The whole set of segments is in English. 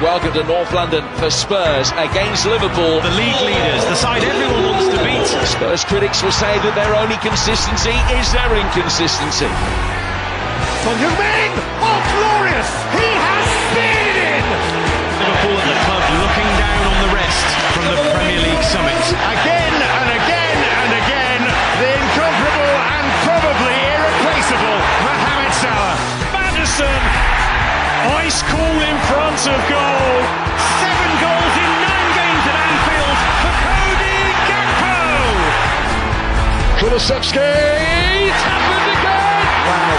Welcome to North London for Spurs against Liverpool. The league leaders, the side everyone wants to beat. Spurs critics will say that their only consistency is their inconsistency. Heung-min! Oh, glorious! He has speared it in! Liverpool at the club looking down on the rest from the Premier League summit. Again and again and again, the incomparable and probably irreplaceable Mohamed Salah. Madison, ice cool in front of goal. 7 goals in 9 games at Anfield for Cody Gakpo. Kulusevski! It's happened again! Wow.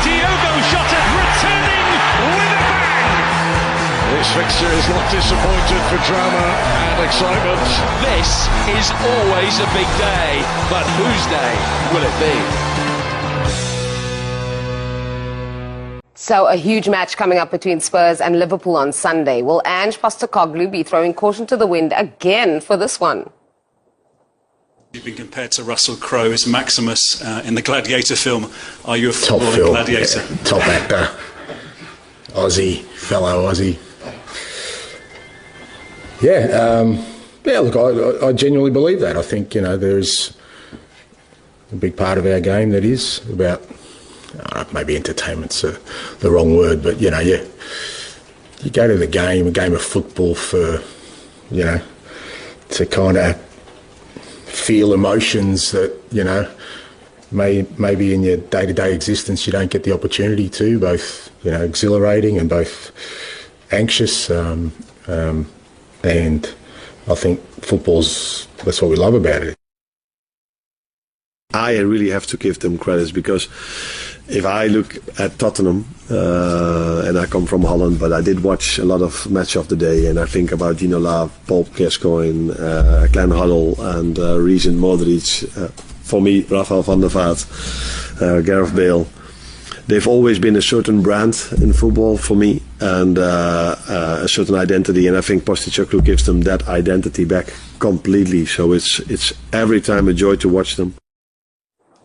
Diogo Jota returning with a bang. This fixture is not disappointed for drama and excitement. This is always a big day, but whose day will it be? So a huge match coming up between Spurs and Liverpool on Sunday. Will Ange Postecoglou be throwing caution to the wind again for this one? You've been compared to Russell Crowe as Maximus in the Gladiator film. Are you a footballing gladiator? Yeah, top actor. Aussie, fellow Aussie. Yeah, look, I genuinely believe that. I think, there's a big part of our game that is about, maybe entertainment's the wrong word, but, you go to the game, a game of football for, to kind of feel emotions that, maybe in your day-to-day existence you don't get the opportunity to, both, exhilarating and both anxious. And I think that's what we love about it. I really have to give them credits, because if I look at Tottenham, and I come from Holland, but I did watch a lot of Match of the Day, and I think about Dino Lav, Paul Gascoigne, Glenn Hoddle, and Reece and Modric. For me, Rafael van der Vaart, Gareth Bale. They've always been a certain brand in football for me, and a certain identity, and I think Postecoglou gives them that identity back completely. So it's every time a joy to watch them.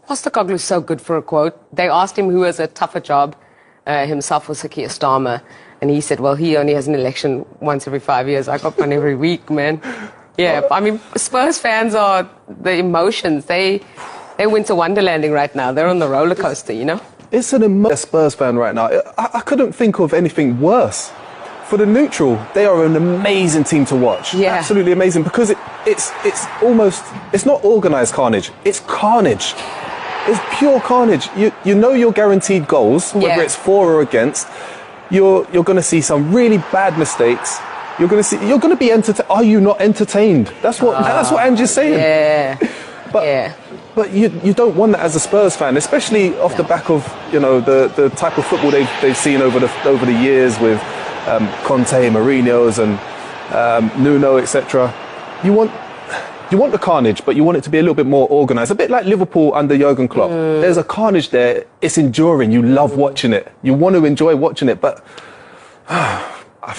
Postecoglou is so good for a quote. They asked him who has a tougher job, himself or Keir Starmer, and he said, well, he only has an election once every 5 years. I got one every week, man. Yeah, I mean, Spurs fans are the emotions. They're winter wonderlanding right now. They're on the roller coaster, It's a Spurs fan right now. I couldn't think of anything worse. For the neutral, they are an amazing team to watch. Yeah. Absolutely amazing, because it's not organised carnage. It's carnage. It's pure carnage. You're guaranteed goals, whether it's for or against. You're going to see some really bad mistakes. You're going to be entertained. Are you not entertained? That's what Ange is saying. Yeah. But you don't want that as a Spurs fan, especially off the back of the type of football they've seen over the years with Conte, Mourinho's, and Nuno, etc. You want the carnage, but you want it to be a little bit more organised, a bit like Liverpool under Jurgen Klopp. There's a carnage there. It's enduring. You love watching it. You want to enjoy watching it, but I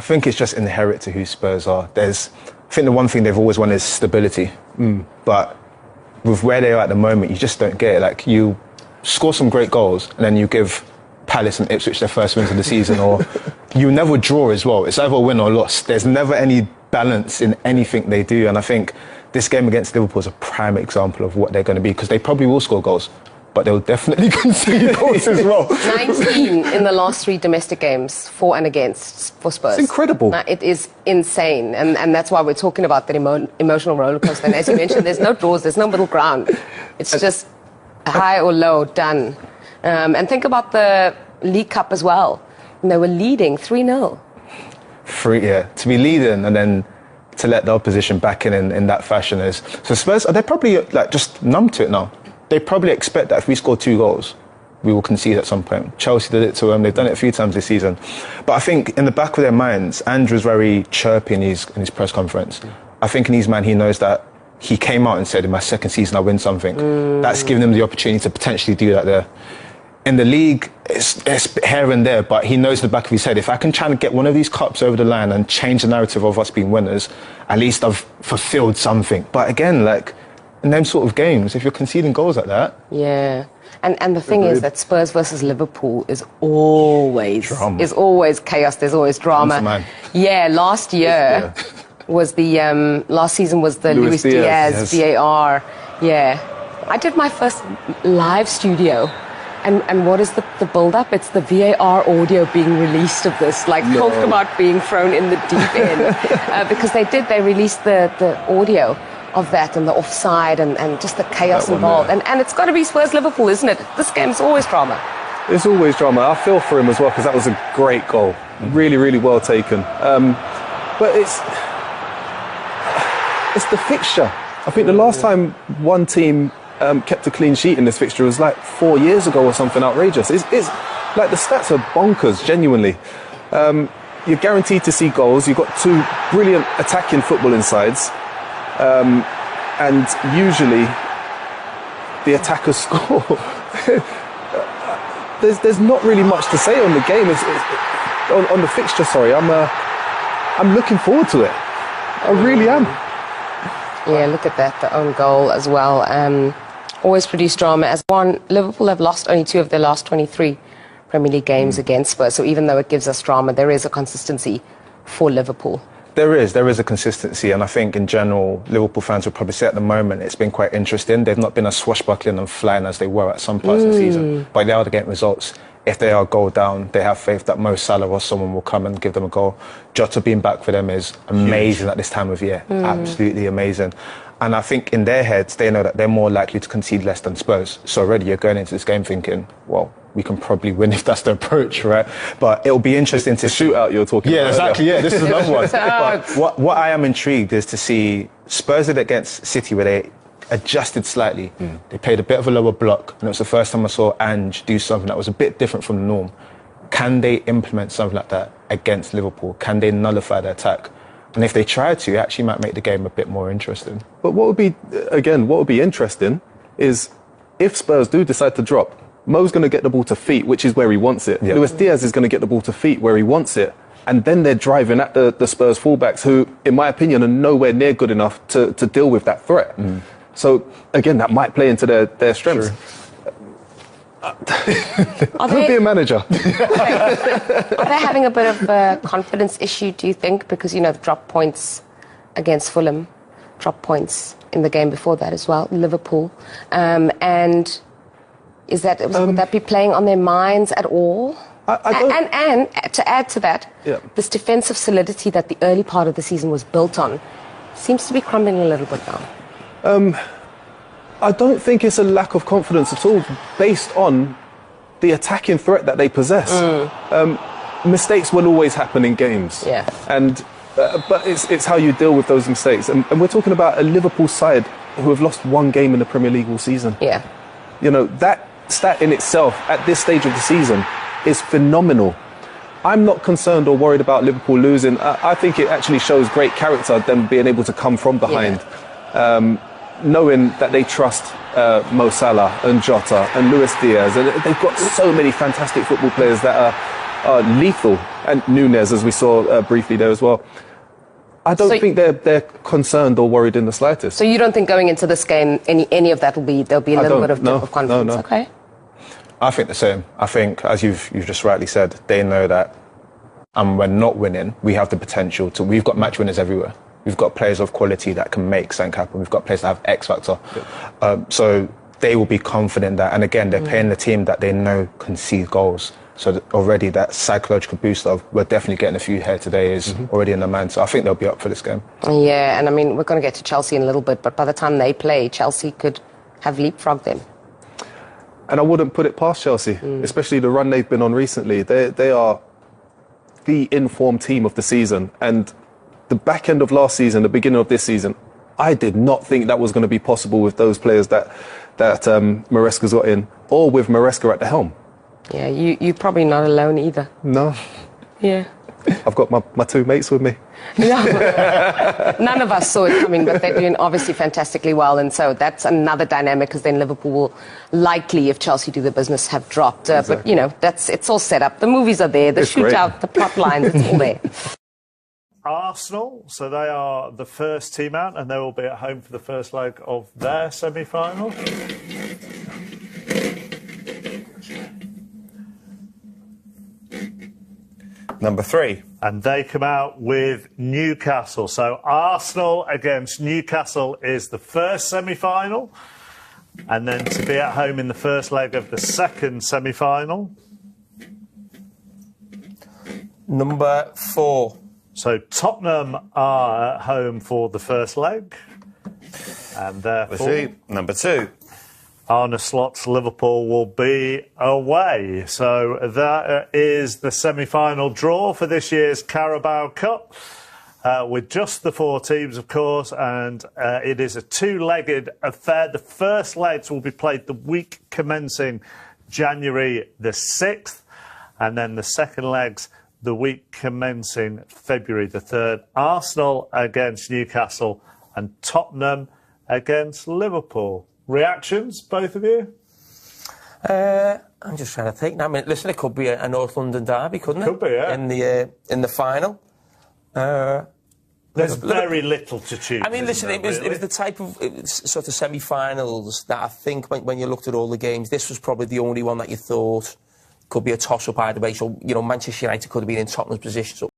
think it's just inherent to who Spurs are. I think the one thing they've always wanted is stability, but with where they are at the moment, you just don't get it. Like, you score some great goals, and then you give Palace and Ipswich their first wins of the season, or you never draw as well. It's either win or loss. There's never any balance in anything they do, and I think this game against Liverpool is a prime example of what they're going to be, because they probably will score goals, but they'll definitely concede goals as well. 19 in the last 3 domestic games, for and against, for Spurs. It's incredible. It is insane, and that's why we're talking about that emotional roller coaster. And as you mentioned, there's no draws, there's no middle ground. It's just high or low, done. And think about the League Cup as well. And they were leading 3-0. To be leading and then to let the opposition back in that fashion is... So Spurs, they're probably just numb to it now. They probably expect that if we score 2 goals, we will concede at some point. Chelsea did it to them. They've done it a few times this season. But I think in the back of their minds, Ange was very chirpy in his press conference. I think in his mind, he knows that he came out and said, in my second season, I'll win something. That's given him the opportunity to potentially do that there. In the league, it's here and there, but he knows in the back of his head, if I can try and get one of these cups over the line and change the narrative of us being winners, at least I've fulfilled something. But again, in them sort of games, if you're conceding goals like that... Yeah. And the thing is that Spurs versus Liverpool is always chaos. There's always drama. Yeah, last year was the last season was the Luis Diaz VAR. Yeah, I did my first live studio. And what is the build-up? It's the VAR audio being released of this, like talked about being thrown in the deep end. Because they released the audio of that and the offside and just the chaos involved. And it's got to be Spurs-Liverpool, isn't it? This game's always drama. It's always drama. I feel for him as well because that was a great goal. Really, really well taken. But it's the fixture. I think the last time one team kept a clean sheet in this fixture was like 4 years ago or something outrageous. It's like the stats are bonkers, genuinely. You're guaranteed to see goals. You've got two brilliant attacking footballing sides. And usually the attackers score. There's not really much to say on the game. On the fixture, sorry. I'm looking forward to it. I really am. Yeah, look at that, the own goal as well. Always produce drama. As Liverpool have lost only 2 of their last 23 Premier League games against Spurs. So even though it gives us drama, there is a consistency for Liverpool. There is a consistency, and I think in general, Liverpool fans would probably say at the moment it's been quite interesting. They've not been as swashbuckling and flying as they were at some parts of the season, but they are getting results. If they are goal down, they have faith that Mo Salah or someone will come and give them a goal. Jota being back for them is amazing at this time of year, absolutely amazing. And I think in their heads, they know that they're more likely to concede less than Spurs. So already you're going into this game thinking, well, we can probably win if that's the approach, right? But it'll be interesting to shoot out you're talking about. Yeah, exactly. Yeah, this is another one. But what I am intrigued is to see Spurs did against City where they adjusted slightly. They played a bit of a lower block, and it was the first time I saw Ange do something that was a bit different from the norm. Can they implement something like that against Liverpool? Can they nullify their attack? And if they try to, it actually might make the game a bit more interesting. But what would be interesting is if Spurs do decide to drop, Mo's going to get the ball to feet, which is where he wants it. Yeah. Luis Diaz is going to get the ball to feet where he wants it. And then they're driving at the Spurs fullbacks who, in my opinion, are nowhere near good enough to deal with that threat. So, again, that might play into their strengths. Who'd be a manager? Are they having a bit of a confidence issue, do you think? Because, the drop points against Fulham, drop points in the game before that as well, Liverpool. And would that be playing on their minds at all? And to add to that, this defensive solidity that the early part of the season was built on seems to be crumbling a little bit now. I don't think it's a lack of confidence at all, based on the attacking threat that they possess. Mistakes will always happen in games, but it's how you deal with those mistakes. And we're talking about a Liverpool side who have lost 1 game in the Premier League all season. Yeah, that stat in itself at this stage of the season is phenomenal. I'm not concerned or worried about Liverpool losing. I think it actually shows great character, them being able to come from behind. Knowing that they trust Mo Salah and Jota and Luis Diaz, and they've got so many fantastic football players that are lethal, and Núñez, as we saw briefly there as well. I don't think they're concerned or worried in the slightest. So you don't think going into this game any of that there'll be a little bit of dip of confidence? No. Okay. I think the same. I think, as you've just rightly said, they know that, and we're not winning. We have the potential to. We've got match winners everywhere. We've got players of quality that can make something happen. We've got players that have X factor. So they will be confident that, and again, they're playing the team that they know concede goals. So already that psychological boost of we're definitely getting a few here today is already in the mind. So I think they'll be up for this game. Yeah, and I mean, we're going to get to Chelsea in a little bit, but by the time they play, Chelsea could have leapfrogged them. And I wouldn't put it past Chelsea, especially the run they've been on recently. They are the informed team of the season. And the back end of last season, the beginning of this season, I did not think that was going to be possible with those players that Maresca's got in, or with Maresca at the helm. Yeah, you're probably not alone either. No. Yeah. I've got my 2 mates with me. None of us saw it coming, but they're doing obviously fantastically well, and so that's another dynamic, because then Liverpool will likely, if Chelsea do the business, have dropped. Exactly. But it's all set up. The movies are there, the shootout, the plot lines, it's all there. Arsenal, so they are the first team out, and they will be at home for the first leg of their semi-final. Number 3. And they come out with Newcastle. So Arsenal against Newcastle is the first semi-final. And then to be at home in the first leg of the second semi-final. Number 4. So Tottenham are at home for the first leg. And therefore, number 2. Arne Slot's Liverpool will be away. So that is the semi-final draw for this year's Carabao Cup. With just the 4 teams, of course, and it is a 2-legged affair. The first legs will be played the week commencing January the 6th, and then the second legs the week commencing February the 3rd. Arsenal against Newcastle and Tottenham against Liverpool. Reactions, both of you? I'm just trying to think. I mean, listen, it could be a North London derby, couldn't it? Could be, yeah. In the final. There's very little to choose. I mean, listen, it was the type of sort of semi-finals that I think when you looked at all the games, this was probably the only one that you thought could be a toss-up either way. So, you know, Manchester United could have been in Tottenham's position. So